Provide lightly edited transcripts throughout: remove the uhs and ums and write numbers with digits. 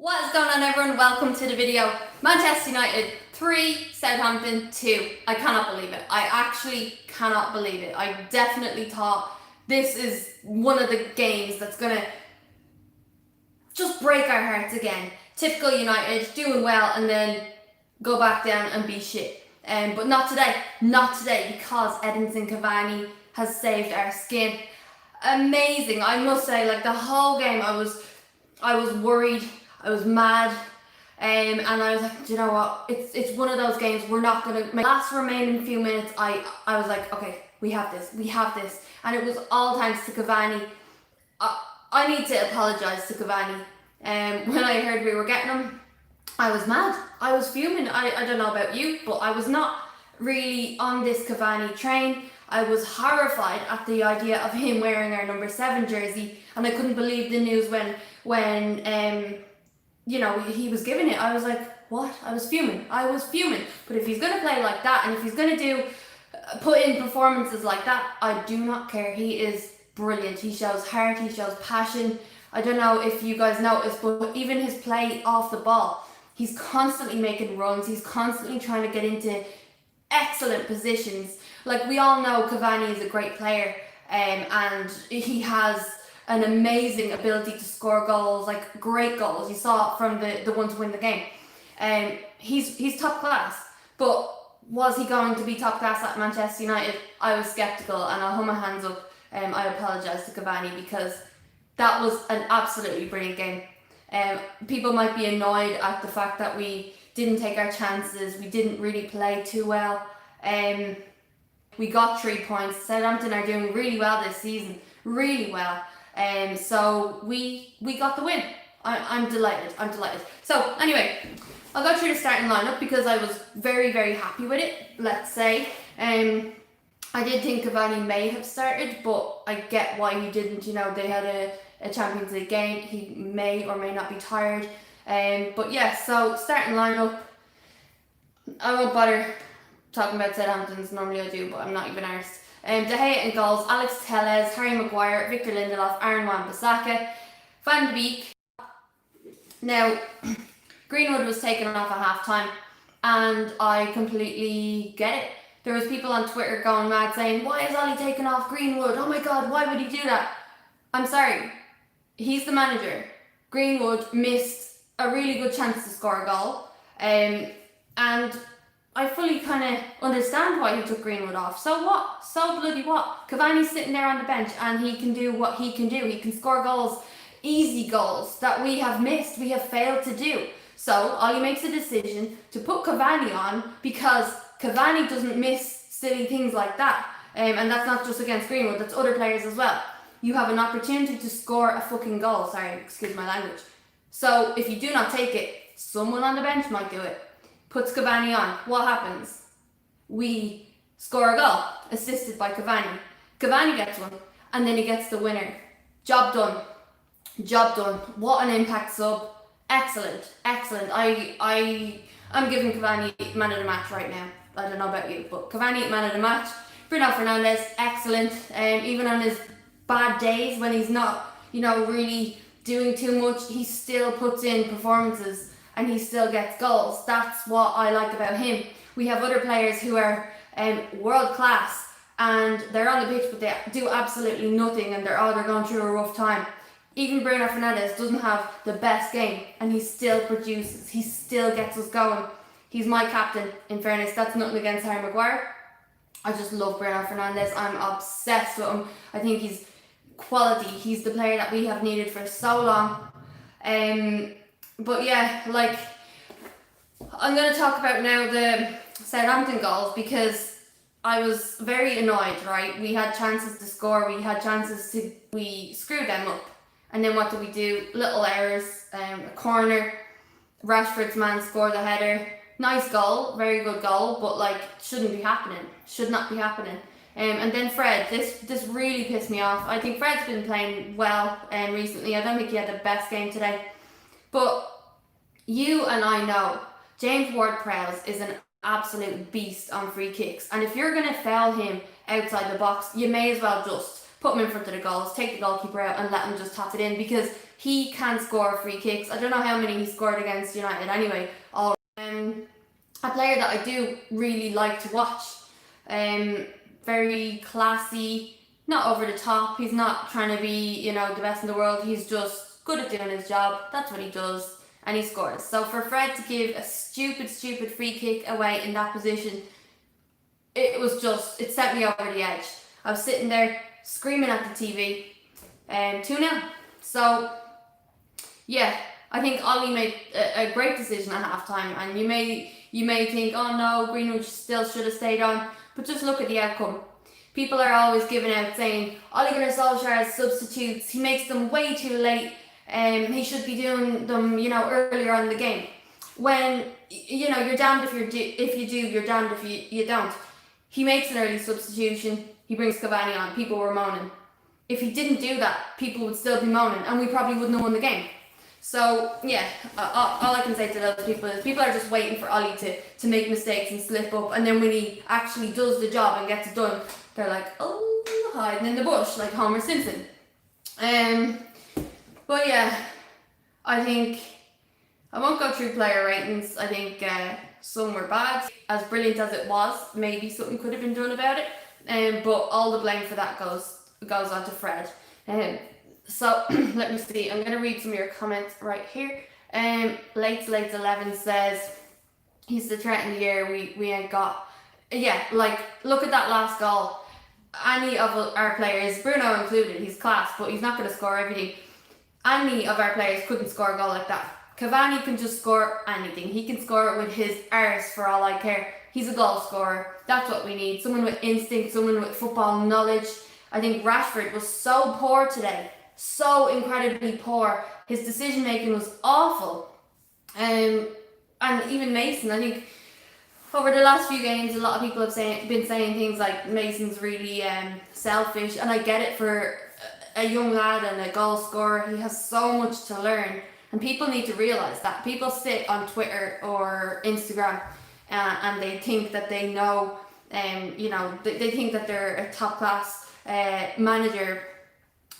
What is going on, everyone? Welcome to the video. Manchester United 3, Southampton 2. I cannot believe it. I actually cannot believe it. I definitely thought this is one of the games that's going to just break our hearts again. Typical United, doing well and then go back down and be shit. But not today. Not today, because Edinson Cavani has saved our skin. Amazing. I must say, like, the whole game I was worried. I was mad, and I was like, do you know what? It's one of those games we're not gonna make. Last remaining few minutes, I was like, okay, we have this, and it was all thanks to Cavani. I need to apologise to Cavani. When I heard we were getting him, I was mad. I was fuming. I don't know about you, but I was not really on this Cavani train. I was horrified at the idea of him wearing our number 7 jersey, and I couldn't believe the news when he was giving it. I was like, what? I was fuming. But if he's going to play like that, and if he's going to put in performances like that, I do not care. He is brilliant. He shows heart, he shows passion. I don't know if you guys noticed, but even his play off the ball, he's constantly making runs. He's constantly trying to get into excellent positions. Like, we all know Cavani is a great player, and he has an amazing ability to score goals, like great goals. You saw it from the one to win the game. He's top class, but was he going to be top class at Manchester United? I was sceptical, and I'll hold my hands up. I apologise to Cavani, because that was an absolutely brilliant game. People might be annoyed at the fact that we didn't take our chances. We didn't really play too well. We got 3 points. Southampton are doing really well this season, really well. So we got the win. I'm delighted. So anyway, I'll go through the starting lineup because I was very, very happy with it, let's say. I did think Cavani may have started, but I get why he didn't. You know, they had a Champions League game. He may or may not be tired. But yeah, so starting lineup. I won't bother talking about Southampton's. Normally I do, but I'm not even arsed. De Gea in goals, Alex Telles, Harry Maguire, Victor Lindelof, Aaron Wan-Bissaka, Van de Beek. Now, Greenwood was taken off at half-time, and I completely get it. There was people on Twitter going mad saying, why is Ollie taking off Greenwood? Oh my god, why would he do that? I'm sorry. He's the manager. Greenwood missed a really good chance to score a goal, and I fully kind of understand why he took Greenwood off. So what? So bloody what? Cavani's sitting there on the bench, and he can do what he can do. He can score goals, easy goals that we have missed, we have failed to do. So Ollie makes a decision to put Cavani on because Cavani doesn't miss silly things like that. And that's not just against Greenwood, that's other players as well. You have an opportunity to score a fucking goal. Sorry, excuse my language. So if you do not take it, someone on the bench might do it. Puts Cavani on. What happens? We score a goal, assisted by Cavani. Cavani gets one, and then he gets the winner. Job done. What an impact sub. Excellent. I'm giving Cavani man of the match right now. I don't know about you, but Cavani man of the match. Bruno Fernandes, excellent. Even on his bad days when he's not, really doing too much, he still puts in performances. And he still gets goals. That's what I like about him. We have other players who are world class, and they're on the pitch, but they do absolutely nothing, and they're going through a rough time. Even Bruno Fernandes doesn't have the best game, and he still produces. He still gets us going. He's my captain, in fairness. That's nothing against Harry Maguire. I just love Bruno Fernandes. I'm obsessed with him. I think he's quality. He's the player that we have needed for so long. But yeah, like, I'm going to talk about now the Southampton goals, because I was very annoyed, right? We had chances to score, we screwed them up. And then what did we do? Little errors, a corner, Rashford's man scored a header. Nice goal, very good goal, but like, should not be happening. And then Fred, this really pissed me off. I think Fred's been playing well recently. I don't think he had the best game today. But you and I know James Ward-Prowse is an absolute beast on free kicks. And if you're going to foul him outside the box, you may as well just put him in front of the goals, take the goalkeeper out and let him just tap it in, because he can score free kicks. I don't know how many he scored against United anyway. A player that I do really like to watch. Very classy, not over the top. He's not trying to be, the best in the world. He's just good at doing his job. That's what he does, and he scores. So for Fred to give a stupid free kick away in that position, it sent me over the edge. I was sitting there screaming at the TV, 2-0. So yeah, I think Ollie made a great decision at halftime, and you may think, oh no, Greenwood still should have stayed on, but just look at the outcome. People are always giving out saying Ole Gunnar Solskjaer's substitutes, he makes them way too late, he should be doing them, earlier on in the game. When, you're damned if you do, you're damned if you don't. He makes an early substitution, he brings Cavani on, people were moaning. If he didn't do that, people would still be moaning, and we probably wouldn't have won the game. So yeah, all I can say to those people is people are just waiting for Ollie to make mistakes and slip up, and then when he actually does the job and gets it done, they're like, oh, hiding in the bush like Homer Simpson. But yeah, I think I won't go through player ratings. I think some were bad. As brilliant as it was, maybe something could have been done about it. But all the blame for that goes on to Fred. So let me see. I'm gonna read some of your comments right here. Late 11 says he's the threat in the air we ain't got. Yeah, like look at that last goal. Any of our players, Bruno included, he's class, but he's not gonna score everything. Any of our players couldn't score a goal like that. Cavani can just score anything. He can score it with his arse for all I care. He's a goal scorer. That's what we need. Someone with instinct, someone with football knowledge. I think Rashford was so poor today. So incredibly poor. His decision making was awful. And even Mason, I think over the last few games, a lot of people have been saying things like Mason's really selfish, and I get it for a young lad and a goal scorer. He has so much to learn, and people need to realise that. People sit on Twitter or Instagram and they think that they know, they think that they're a top class manager,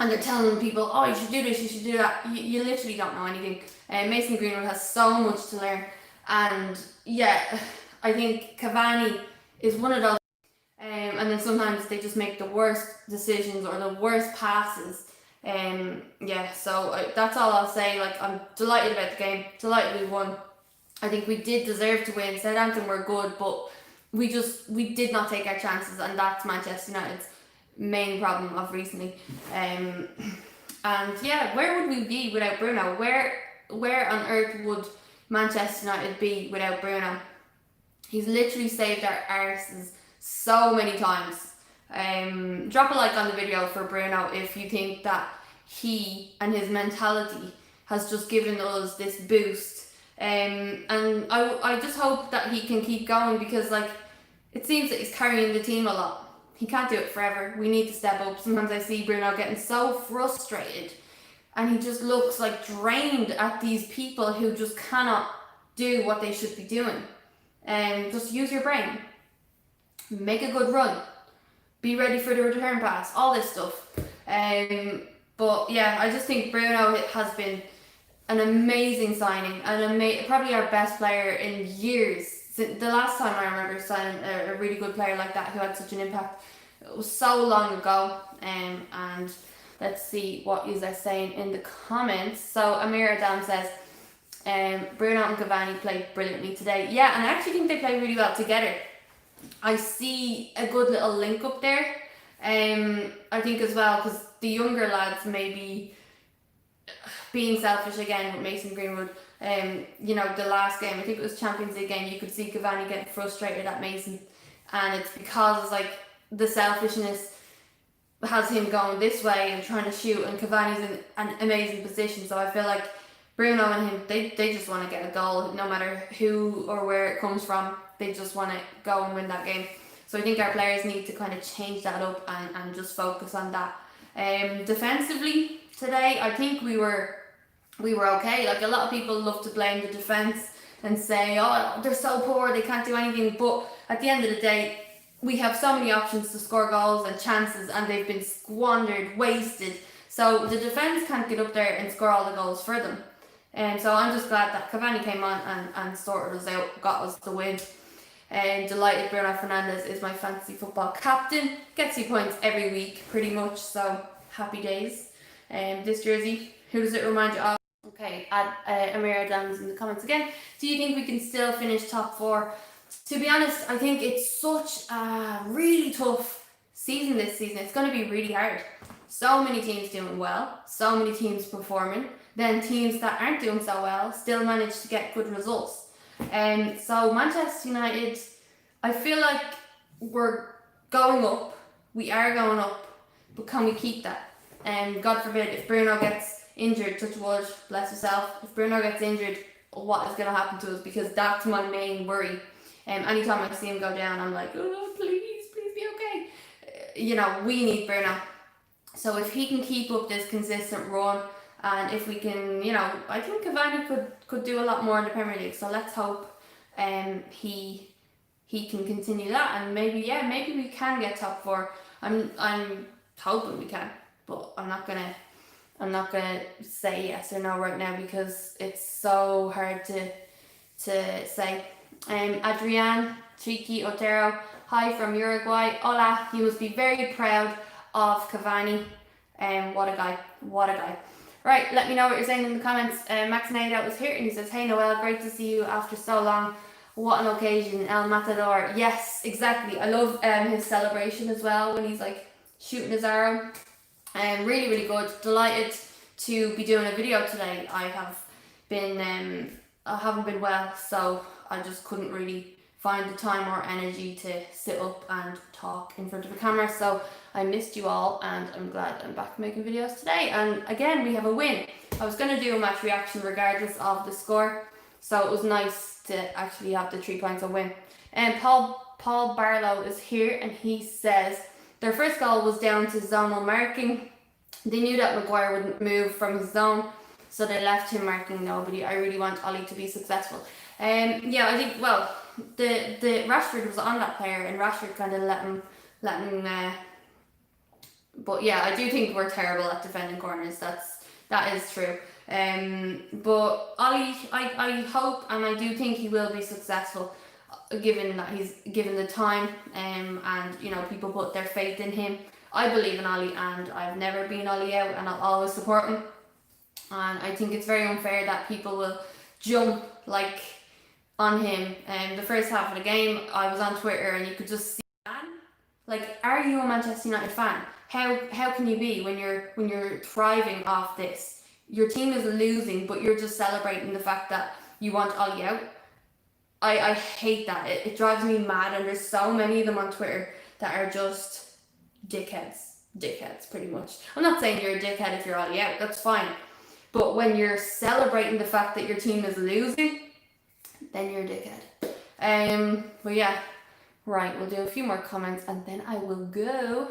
and they're telling people, oh, you should do this, you should do that. You literally don't know anything. Mason Greenwood has so much to learn, and yeah, I think Cavani is one of those, and then sometimes they just make the worst decisions or the worst passes. So that's all I'll say. Like, I'm delighted about the game, delighted we won. I think we did deserve to win. Southampton were good, but we did not take our chances, and that's Manchester United's main problem of recently. And yeah, where would we be without Bruno? Where on earth would Manchester United be without Bruno? He's literally saved our arses so many times. Drop a like on the video for Bruno if you think that he and his mentality has just given us this boost. And I just hope that he can keep going, because like it seems that he's carrying the team a lot. He can't do it forever. We need to step up. Sometimes I see Bruno getting so frustrated, and he just looks like drained at these people who just cannot do what they should be doing. Just use your brain. Make a good run. Be ready for the return pass. All this stuff. But yeah, I just think Bruno has been an amazing signing, and probably our best player in years. The last time I remember signing a really good player like that who had such an impact, it was so long ago. And let's see what you are saying in the comments. So Amir Adam says, Bruno and Cavani played brilliantly today. Yeah, and I actually think they play really well together. I see a good little link up there. I think as well, because the younger lads may be being selfish again with Mason Greenwood. The last game, I think it was Champions League game, you could see Cavani getting frustrated at Mason, and it's because like the selfishness has him going this way and trying to shoot, and Cavani's in an amazing position. So I feel like Bruno and him, they just want to get a goal, no matter who or where it comes from. They just want to go and win that game. So I think our players need to kind of change that up and just focus on that. Defensively today, I think we were okay. Like, a lot of people love to blame the defence and say, oh, they're so poor, they can't do anything. But at the end of the day, we have so many options to score goals and chances, and they've been squandered, wasted. So the defence can't get up there and score all the goals for them. And so I'm just glad that Cavani came on and sorted us out, got us the win. And delighted Bruno Fernandes is my fantasy football captain. Gets you points every week, pretty much. So happy days. This jersey, who does it remind you of? Okay, add Amira Dams in the comments again. Do you think we can still finish top 4? To be honest, I think it's such a really tough season this season. It's going to be really hard. So many teams doing well, so many teams performing. Then teams that aren't doing so well still manage to get good results. So Manchester United, I feel like we're going up. We are going up, but can we keep that? God forbid if Bruno gets injured, touch wood, bless yourself. If Bruno gets injured, what is going to happen to us? Because that's my main worry. Anytime I see him go down, I'm like, oh, please be okay. We need Bruno. So if he can keep up this consistent run, and if we can, I think Cavani could do a lot more in the Premier League. So let's hope he can continue that, and maybe we can get top 4. I'm hoping we can, but I'm not gonna say yes or no right now because it's so hard to say. Adrian Chiqui Otero, hi from Uruguay. Hola, you must be very proud of Cavani. What a guy. Right, let me know what you're saying in the comments. Max Nadeout was here and he says, hey Noelle, great to see you after so long. What an occasion, El Matador. Yes, exactly. I love his celebration as well when he's like shooting his arrow. Really, really good. Delighted to be doing a video today. I haven't been well, so I just couldn't really find the time or energy to sit up and talk in front of a camera. So I missed you all, and I'm glad I'm back making videos today. And again, we have a win. I was going to do a match reaction regardless of the score, so it was nice to actually have the 3 points and win. And Paul Barlow is here, and he says their first goal was down to zonal marking. They knew that Maguire wouldn't move from his zone, so they left him marking nobody. I really want Ollie to be successful. I think, well, the Rashford was on that player, and Rashford kind of let him but yeah, I do think we're terrible at defending corners. That is true. But Ollie, I hope and I do think he will be successful, given that he's given the time, and people put their faith in him. I believe in Ollie, and I've never been Ollie out, and I'll always support him. And I think it's very unfair that people will jump on him. The first half of the game, I was on Twitter and you could just see, are you a Manchester United fan? How can you be when you're thriving off this? Your team is losing, but you're just celebrating the fact that you want Ollie out. I hate that. It drives me mad, and there's so many of them on Twitter that are just dickheads pretty much. I'm not saying you're a dickhead if you're Ollie out, that's fine. But when you're celebrating the fact that your team is losing, then you're a dickhead. But yeah, right, we'll do a few more comments and then I will go.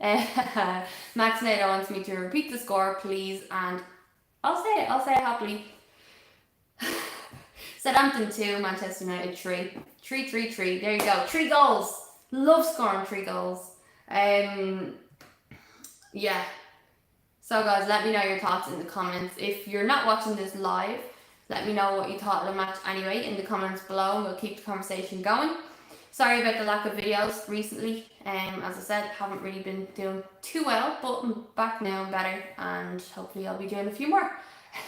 Max Nader wants me to repeat the score, please, and I'll say it happily. Southampton 2, Manchester United 3. 3-3-3. There you go. 3 goals. Love scoring 3 goals. Yeah. So guys, let me know your thoughts in the comments. If you're not watching this live, let me know what you thought of the match anyway in the comments below, and we'll keep the conversation going. Sorry about the lack of videos recently. As I said, haven't really been doing too well, but I'm back now and better, and hopefully I'll be doing a few more.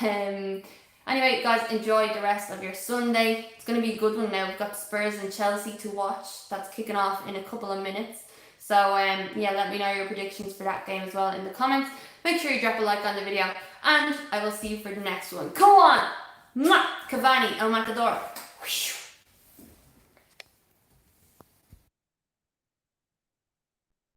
Anyway, guys, enjoy the rest of your Sunday. It's going to be a good one now. We've got Spurs and Chelsea to watch. That's kicking off in a couple of minutes. So, yeah, let me know your predictions for that game as well in the comments. Make sure you drop a like on the video, and I will see you for the next one. Come on! Mwah! Cavani, El Matador.